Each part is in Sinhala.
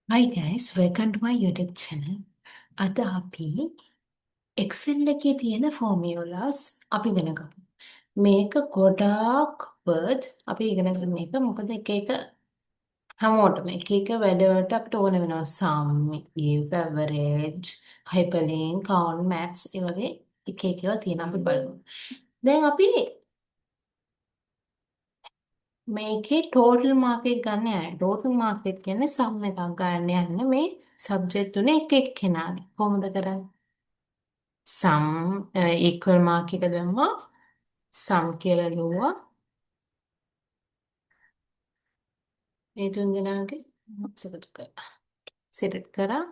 Hi guys, welcome to my YouTube channel. අද අපි Excel එකේ තියෙන formulas අපි ඉගෙන ගමු. මේක ගොඩාක් worth අපි ඉගෙන ගන්න එක මොකද එක එක හැමෝටම එක එක වැඩවලට අපිට ඕන වෙනවා sum, if, average, hyperlink, count, max ඒ වගේ එක එක ඒවා තියෙන අපි බලමු. දැන් අපි මේකේ total mark එක ගන්න යන්නේ. total mark එක කියන්නේ sum එකක් ගන්න යන්නේ මේ subject තුනේ එක එක්කෙනාගේ. කොහොමද කරන්නේ? සම් ඉක්වල් මාක් එක දැම්මා සම් කියලා ලිව්වා මේ තුන් දෙනාගේ සෙට් කරා සිලෙක්ට් කරා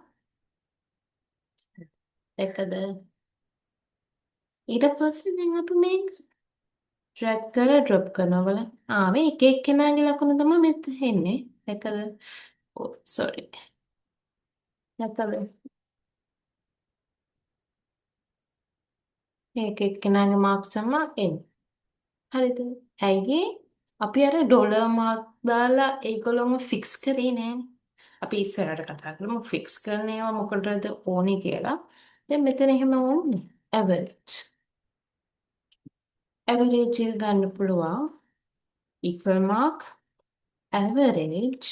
එකද ඊට පස්සේ දැන් අපි මේක ඩ්‍රැග් කරලා ඩ්‍රොප් කරනවා බලන්න මේ එක එක්කෙනාගේ ලකුණු තමයි මෙතන එන්නේ එකද සෝරි නැත්නම් එක එක්කෙනාගේ මාක්ස් තමයි එන්නේ හරිද ඇයි අපි අර ඩොලර් මාක් දාලා ඒගොල්ලොම ෆික්ස් කරේ නෑනේ අපි ඉස්සරහට කතා කරමු ෆික්ස් කරන ඒවා මොකටද ඕනේ කියලා. දැන් මෙතන එහෙම ඕනේ. average. average එක ගන්න පුළුවන් equal mark average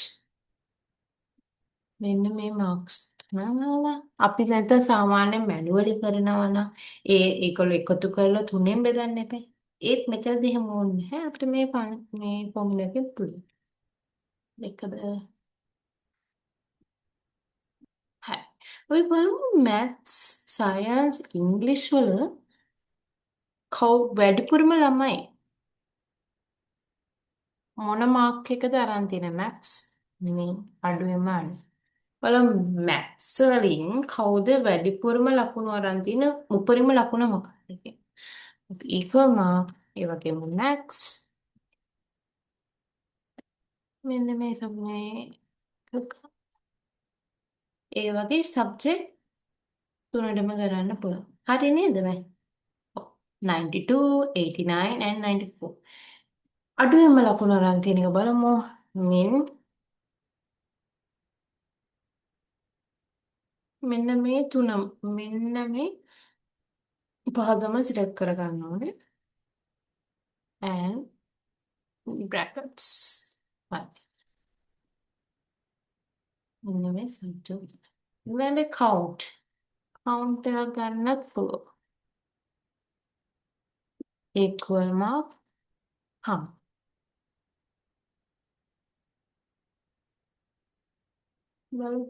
මෙන්න මේ marks නංගලා අපි නැත්නම් සාමාන්‍යයෙන් මැනුවලි කරනවා නම් ඒකල එකතු කරලා තුනෙන් බෙදන්න එපා. ඒත් මෙතනදී එහෙම ඕනේ නැහැ. අපිට මේ ෆෝමියුලා එකෙන් පුළුවන්. එකද හරි. අපි බලමු maths, science, English වල වැඩිපුරම ළමයි මොන මාක් එකද අරන් තියෙන්නේ මැත්ස් මේ අඩුවෙන්ම අඩු. බලමු මැත්ස් වලින් කවුද වැඩිපුරම ලකුණු අරන් තියෙන උපරිම ලකුණ මොකක්ද කියලා. equal mark ඒ වගේම max මෙන්න මේ ඒ වගේ subject තුනටම කරන්න පුළුවන්. හරි නේද මේ? 92, 89 and 94. අඩුවෙන්ම ලකුණු අරන් තියෙන එක බලමු. මෙන්න මේ තුන මෙන්න මේ පහදම සිලෙක්ට් කරගන්න ඕනේ and brackets හරි මෙන්න මේ subject ඊළඟ count එක ගන්නත් පුළුවන් equal mark count බලමු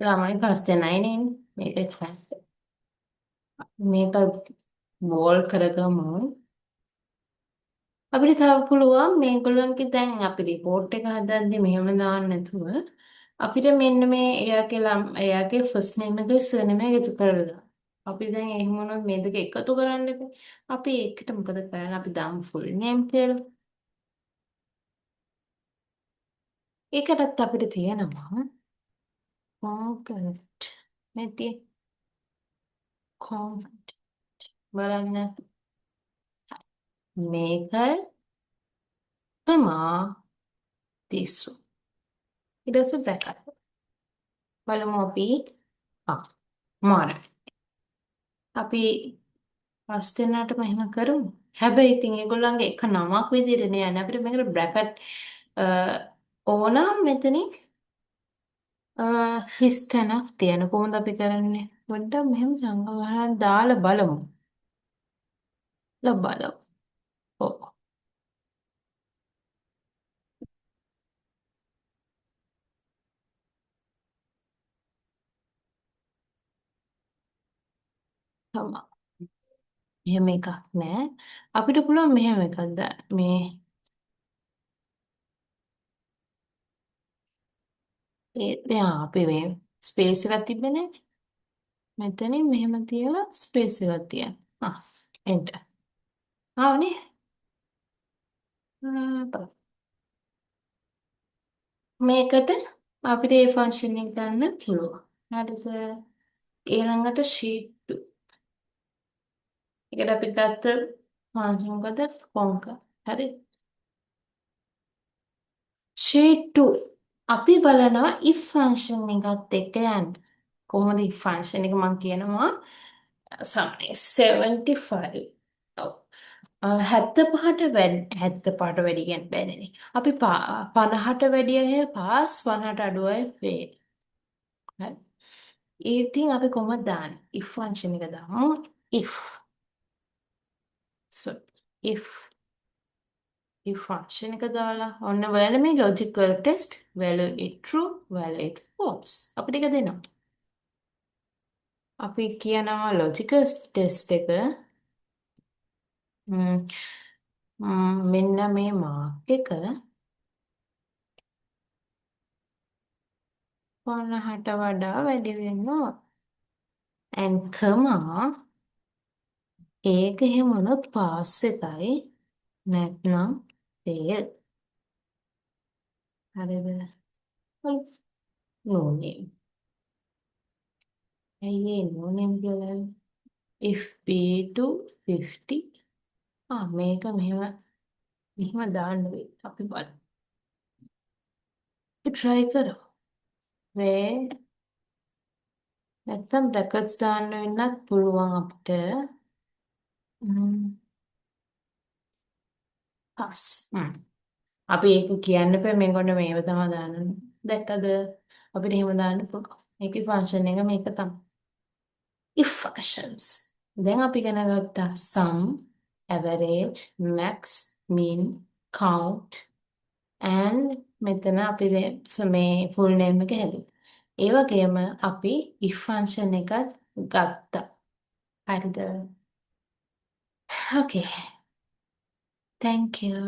ළමයි පස් දෙනයි නේ මේක මේක වෝල් කරගමු අපිට තව පුළුවන් මේගොල්ලන්ගේ දැන් අපි report එක හදද්දි මෙහෙම දාන්න නැතුව අපිට මෙන්න මේ එයාගේ first name එකයි surname එක එකතු කරලා දාන්න. අපි දැන් එහෙම වුණොත් මේ දෙක එකතු කරන්න බෑ. අපි ඒකට මොකද කරන්නේ? අපි දාමු full name කියලා. ඒකටත් අපිට තියෙනවා content මෙති content බලන්න මේක තමා තිස්සු. ඊට පස්සේ bracket බලමු අපි ආ මාන අපි පස් දෙනාටම එහෙම කරමු. හැබැයි ඉතින් ඒගොල්ලන්ගේ එක නමක් විදිහට නෑ යන්නේ. අපිට මේකට බ්‍රැකට් ඕනම් මෙතනින් හිස් තැනක් තියන කොහොමද අපි කරන්නේ? පොඩ්ඩක් මෙහෙම සංගවහන දාලා බලමු. බලමු. ඔව්. තමයි. මෙහෙම එකක් නෑ. අපිට පුළුවන් මෙහෙම එකක් දාන්න. මේ දැන් අපි මේ ස්පේස් එකක් තිබ්බනේ. මෙතනින් මෙහෙම තියලා ස්පේස් එකක් තියන්න. එන්ටර්. ආවනේ. මේකට අපිට ඒ ෆන්ක්ෂන් එක ගන්න පුළුවන්. හරිද? ඊළඟට sheet 2. ඒකට අපි ගත්ත ෆන්ක්ෂන් මොකද? concat. හරි. sheet 2. අපි බලනවා if function එකත් එක්ක යන්න. කොහොමද if function එක මම කියනවා සමයි 75. ඔව්. 75ට වැඩි 75ට වැඩි කියන්න බෑනේ. අපි 50ට වැඩි අය පාස් 50ට අඩු අය ෆේල්. හරි. ඉතින් අපි කොහොමද දාන්නේ? if function එක දාමු. if so if function එක දාලා ඔන්න ඔයාලා මේ logical test value it true value it false අපිට ඒක දෙනවා. අපි කියනවා logical test එක මෙන්න මේ මාක් එක 50ට වඩා වැඩි වෙනවා. and comma ඒක එහෙම වුණොත් පාස් එකයි නැත්නම් fail. හරිද? no name. ඇයි ඒ no name කියලා? if b to 50 මේක මෙහෙම දාන්න වෙයි. අපි බලමු. try කරමු. where නැත්තම් brackets දාන්න වෙන්නත් පුළුවන් අපිට. pass. අපි ඒක කියන්න බෑ මේගොල්ලෝ මේව තමයි දාන්නේ. දැක්කද? අපිට එහෙම දාන්න පුළුවන්. මේකේ function එක මේක තමයි. if functions. දැන් අපි ඉගෙන ගත්තා sum, average, max, mean, count and මෙතන අපි මේ full name එක හැදුවා. ඒ වගේම අපි if function එකත් ගත්තා. හරිද? Okay. Thank you.